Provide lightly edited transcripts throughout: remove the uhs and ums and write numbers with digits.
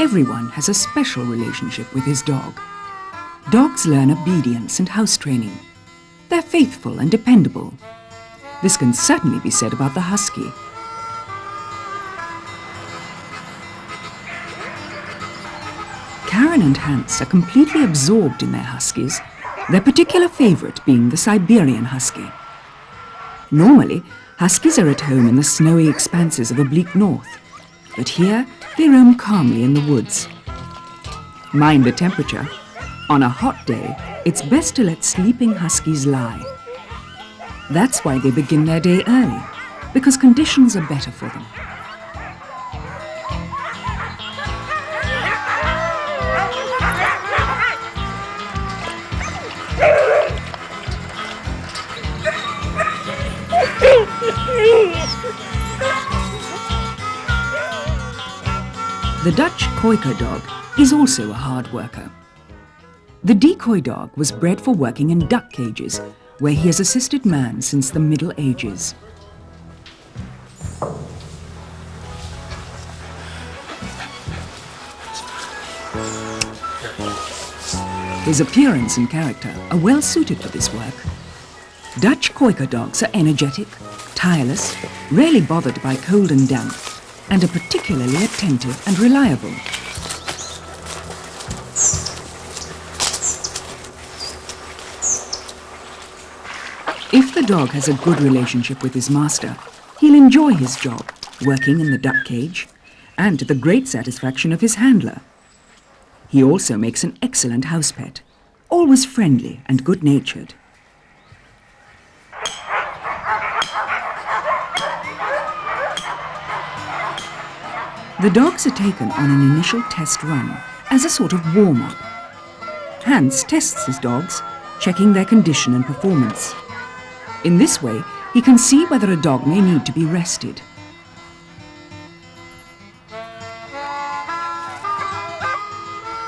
Everyone has a special relationship with his dog. Dogs learn obedience and house training. They're faithful and dependable. This can certainly be said about the Husky. Karen and Hans are completely absorbed in their Huskies, their particular favorite being the Siberian Husky. Normally, Huskies are at home in the snowy expanses of a bleak north, but here they roam calmly in the woods. Mind the temperature. On a hot day, it's best to let sleeping Huskies lie. That's why they begin their day early, because conditions are better for them. The Dutch Koiker dog is also a hard worker. The decoy dog was bred for working in duck cages, where he has assisted man since the Middle Ages. His appearance and character are well suited for this work. Dutch Koiker dogs are energetic, tireless, rarely bothered by cold and damp, and are particularly attentive and reliable. If the dog has a good relationship with his master, he'll enjoy his job, working in the duck cage, and to the great satisfaction of his handler. He also makes an excellent house pet, always friendly and good-natured. The dogs are taken on an initial test run as a sort of warm-up. Hans tests his dogs, checking their condition and performance. In this way, he can see whether a dog may need to be rested.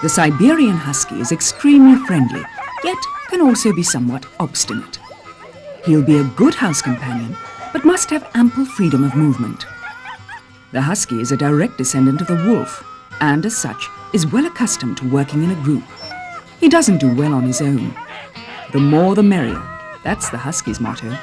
The Siberian Husky is extremely friendly, yet can also be somewhat obstinate. He'll be a good house companion, but must have ample freedom of movement. The Husky is a direct descendant of the wolf, and as such, is well accustomed to working in a group. He doesn't do well on his own. The more the merrier. That's the Husky's motto.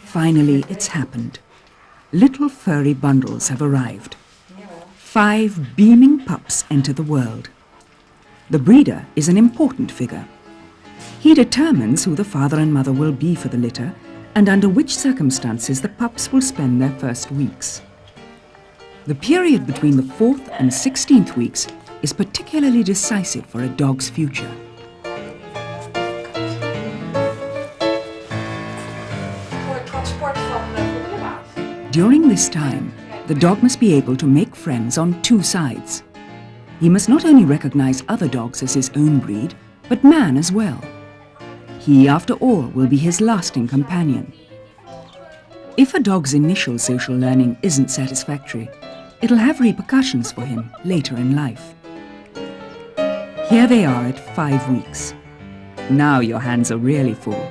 Finally, it's happened. Little furry bundles have arrived. 5 beaming pups enter the world. The breeder is an important figure. He determines who the father and mother will be for the litter and under which circumstances the pups will spend their first weeks. The period between the 4th and 16th weeks is particularly decisive for a dog's future. During this time, the dog must be able to make friends on 2 sides. He must not only recognize other dogs as his own breed, but man as well. He, after all, will be his lasting companion. If a dog's initial social learning isn't satisfactory, it'll have repercussions for him later in life. Here they are at 5 weeks. Now your hands are really full,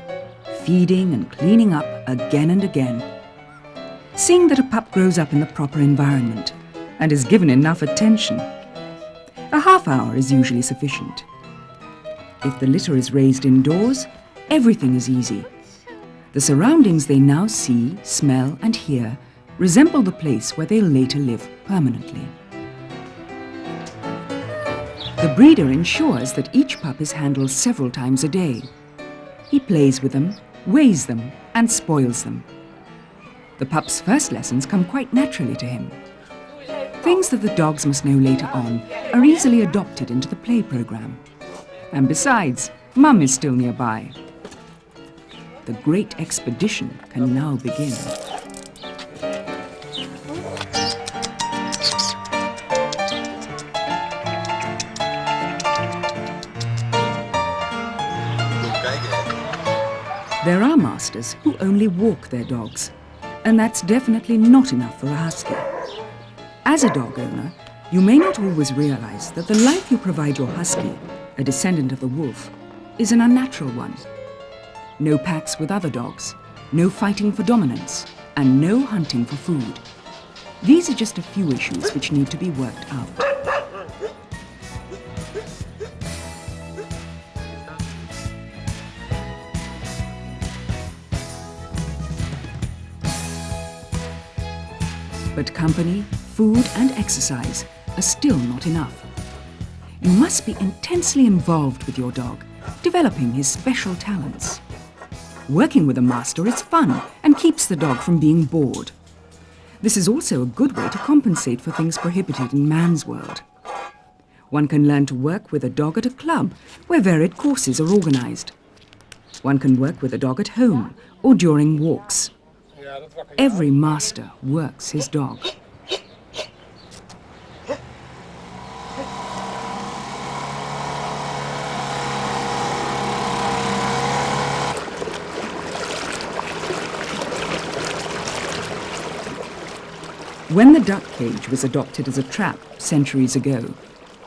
feeding and cleaning up again and again. Seeing that a pup grows up in the proper environment and is given enough attention. A half hour is usually sufficient. If the litter is raised indoors, everything is easy. The surroundings they now see, smell and hear resemble the place where they'll later live permanently. The breeder ensures that each pup is handled several times a day. He plays with them, weighs them and spoils them. The pup's first lessons come quite naturally to him. Things that the dogs must know later on are easily adopted into the play program. And besides, Mum is still nearby. The great expedition can now begin. masters who only walk their dogs, and that's definitely not enough for a husky. As a dog owner, you may not always realize that the life you provide your husky, a descendant of the wolf, is an unnatural one. No packs with other dogs, no fighting for dominance, and no hunting for food. These are just a few issues which need to be worked out. But company, food and exercise are still not enough. You must be intensely involved with your dog, developing his special talents. Working with a master is fun and keeps the dog from being bored. This is also a good way to compensate for things prohibited in man's world. One can learn to work with a dog at a club where varied courses are organized. One can work with a dog at home or during walks. Every master works his dog. When the duck cage was adopted as a trap centuries ago,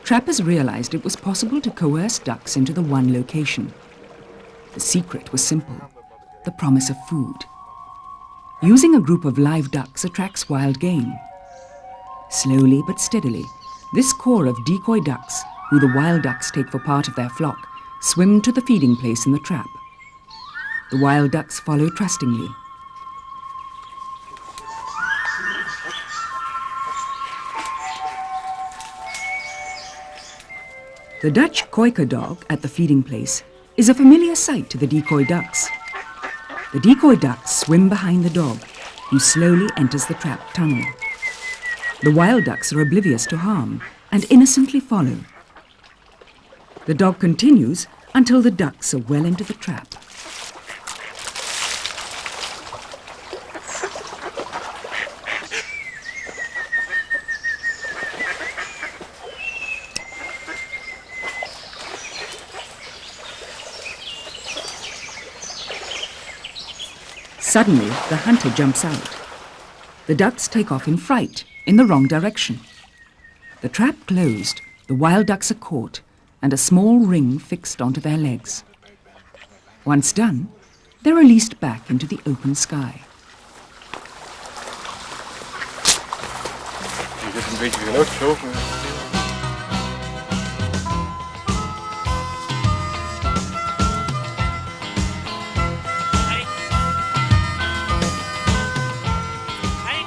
trappers realized it was possible to coerce ducks into the one location. The secret was simple: the promise of food. Using a group of live ducks attracts wild game. Slowly but steadily, this core of decoy ducks, who the wild ducks take for part of their flock, swim to the feeding place in the trap. The wild ducks follow trustingly. The Dutch Quaker dog at the feeding place is a familiar sight to the decoy ducks. The decoy ducks swim behind the dog, who slowly enters the trap tunnel. The wild ducks are oblivious to harm and innocently follow. The dog continues until the ducks are well into the trap. Suddenly, the hunter jumps out. The ducks take off in fright, in the wrong direction. The trap closed, the wild ducks are caught, and a small ring fixed onto their legs. Once done, they're released back into the open sky.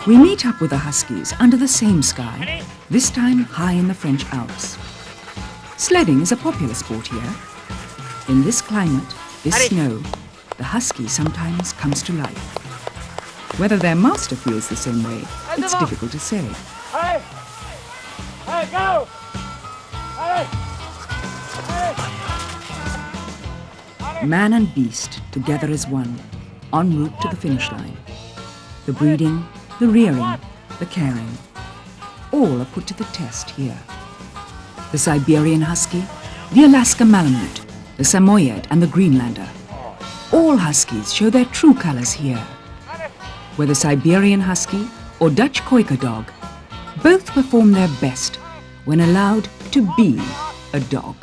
We meet up with the Huskies under the same sky, this time high in the French Alps. Sledding is a popular sport here. In this climate, this snow, the Husky sometimes comes to life. Whether their master feels the same way, it's difficult to say. Hey! Hey, go! Hey! Man and beast together as one, en route to the finish line. The breeding, the rearing, the caring, all are put to the test here. The Siberian Husky, the Alaska Malamute, the Samoyed and the Greenlander. All Huskies show their true colors here. Whether Siberian Husky or Dutch Quaker dog, both perform their best when allowed to be a dog.